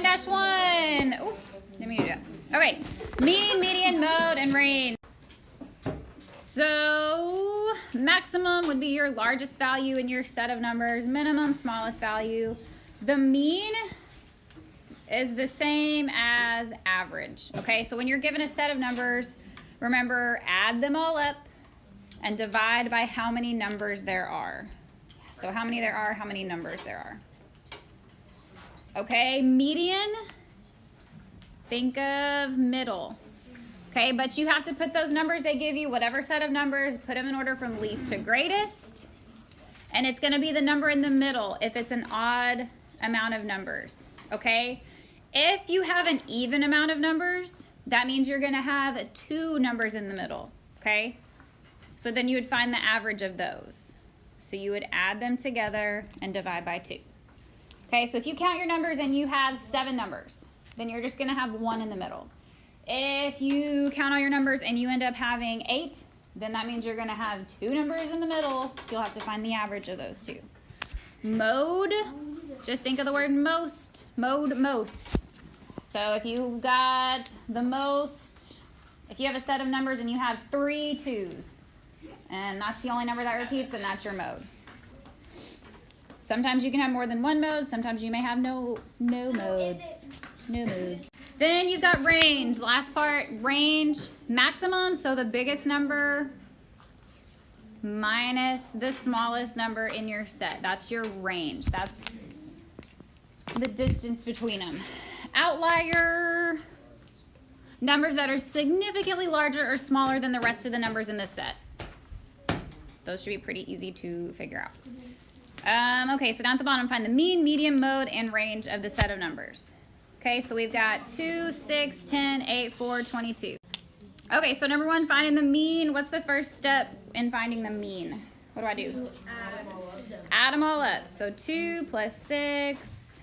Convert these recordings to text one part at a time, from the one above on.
9-1. Oh, let me do that. Okay, mean, median, mode, and range. So maximum would be your largest value in your set of numbers, minimum, smallest value. The mean is the same as average, okay? So when you're given a set of numbers, remember, add them all up and divide by how many numbers there are. So how many there are, how many numbers there are. Okay, median, think of middle. Okay, but you have to put those numbers they give you, whatever set of numbers, put them in order from least to greatest. And it's gonna be the number in the middle if it's an odd amount of numbers, okay? If you have an even amount of numbers, that means you're gonna have 2 numbers in the middle, okay? So then you would find the average of those. So you would add them together and divide by 2. Okay, so if you count your numbers and you have 7 numbers, then you're just gonna have 1 in the middle. If you count all your numbers and you end up having 8, then that means you're gonna have 2 numbers in the middle, so you'll have to find the average of those 2. Mode, just think of the word most, mode, most. So if you got the most, if you have a set of numbers and you have 3 2s, and that's the only number that repeats, then that's your mode. Sometimes you can have more than 1 mode, sometimes you may have no modes. No modes. Then you've got range, last part, range, maximum, so the biggest number minus the smallest number in your set. That's your range. That's the distance between them. Outlier, numbers that are significantly larger or smaller than the rest of the numbers in this set. Those should be pretty easy to figure out. Okay, so down at the bottom, find the mean, median, mode, and range of the set of numbers. Okay, so we've got 2, 6, 10, 8, 4, 22. Okay, so number 1, finding the mean. What's the first step in finding the mean? What do I do? Add them all up. So 2 plus 6.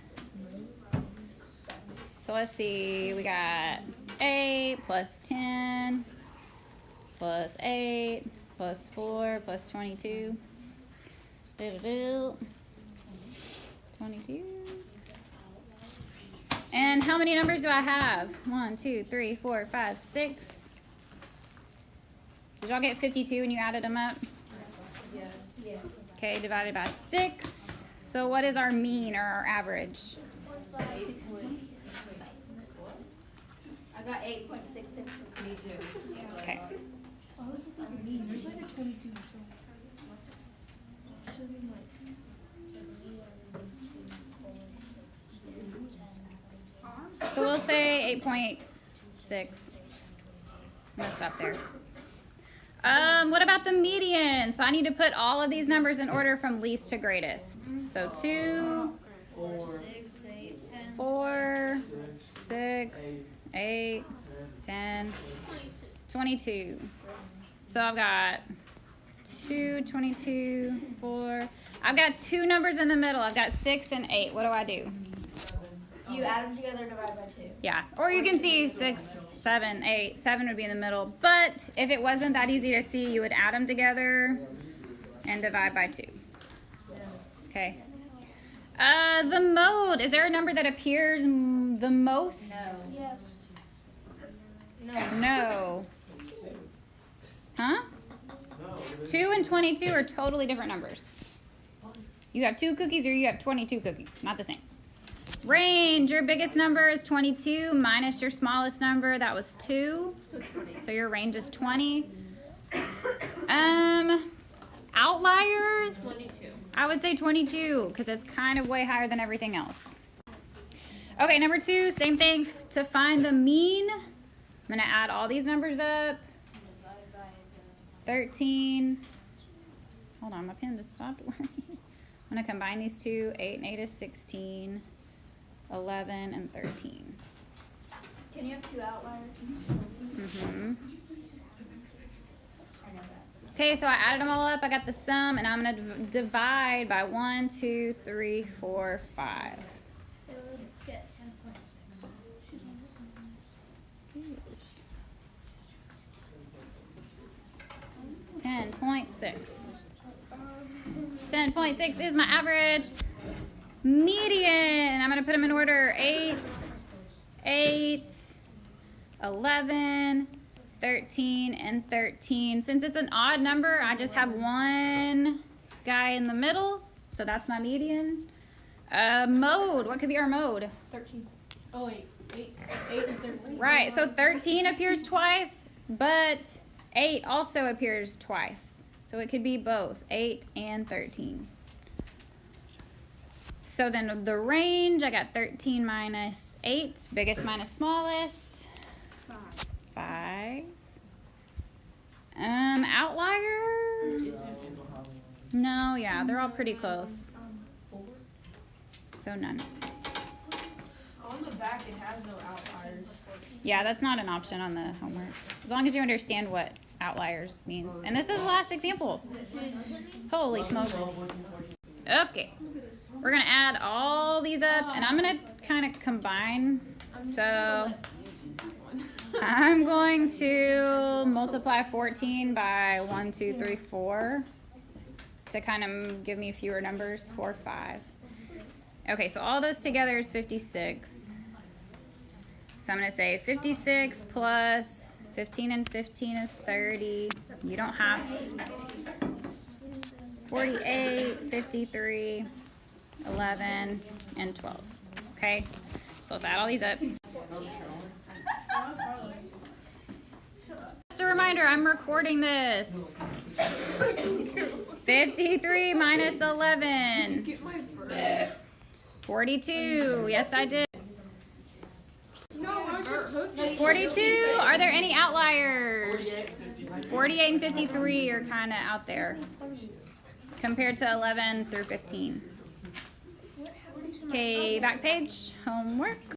So let's see, we got 8 plus 10 plus 8 plus 4 plus 22. 22. And how many numbers do I have? 1, 2, 3, 4, 5, 6. Did y'all get 52 when you added them up? Yes. Yeah. Okay, divided by 6. So what is our mean or our average? 6.5. I got 8.66. Me too. Okay. Oh, it's not a mean. There's like a 22. So we'll say 8.6. I'm gonna stop there. What about the median? So I need to put all of these numbers in order from least to greatest. So 2, 6, 8, 10, 4, 6, 8, 10, 22. So I've got 2, 22, 4. I've got 2 numbers in the middle. I've got 6 and 8. What do I do? You add them together, divide by 2. Yeah, or you can see 6, 7, 8. 7 would be in the middle. But if it wasn't that easy to see, you would add them together and divide by 2. Okay. The mode. Is there a number that appears the most? No. Yes. No. No. Huh? 2 and 22 are totally different numbers. You have 2 cookies or you have 22 cookies. Not the same. Range, your biggest number is 22 minus your smallest number, that was 2. So your range is 20. Outliers, 22. I would say 22 because it's kind of way higher than everything else. Okay, number 2, same thing. To find the mean, I'm going to add all these numbers up. 13. Hold on, my pen just stopped working. I'm going to combine these two. 8 and 8 is 16. 11 and 13. Can you have 2 outliers? Mm-hmm. Okay, so I added them all up. I got the sum, and I'm going to divide by 1, 2, 3, 4, 5. It would get 10.6. 10.6. 10.6 is my average. Median, I'm going to put them in order. 8, 8, 11, 13, and 13. Since it's an odd number, I just have one guy in the middle, so that's my median. Mode, what could be our mode? 13. Oh, wait. 8 and 13. Right, so 13 appears twice, but 8 also appears twice. So it could be both, 8 and 13. So then the range, I got 13 minus 8, biggest minus smallest. 5. Outliers? No, yeah, they're all pretty close. So none. On the back, it has no outliers. Yeah, that's not an option on the homework. As long as you understand what outliers means. And this is the last example. Holy smokes. Okay. We're going to add all these up, and I'm going to kind of combine. So I'm going to multiply 14 by 1, 2, 3, 4 to kind of give me fewer numbers, 4, 5. Okay, so all those together is 56. So I'm going to say 56 plus 15 and 15 is 30. You don't have 48, 53, 11, and 12. Okay, so let's add all these up. Just a reminder, I'm recording this. 53 minus 11. 42. Yes, I did. 42. Are there any outliers? 48 and 53 are kind of out there compared to 11 through 15. Okay, back page, homework.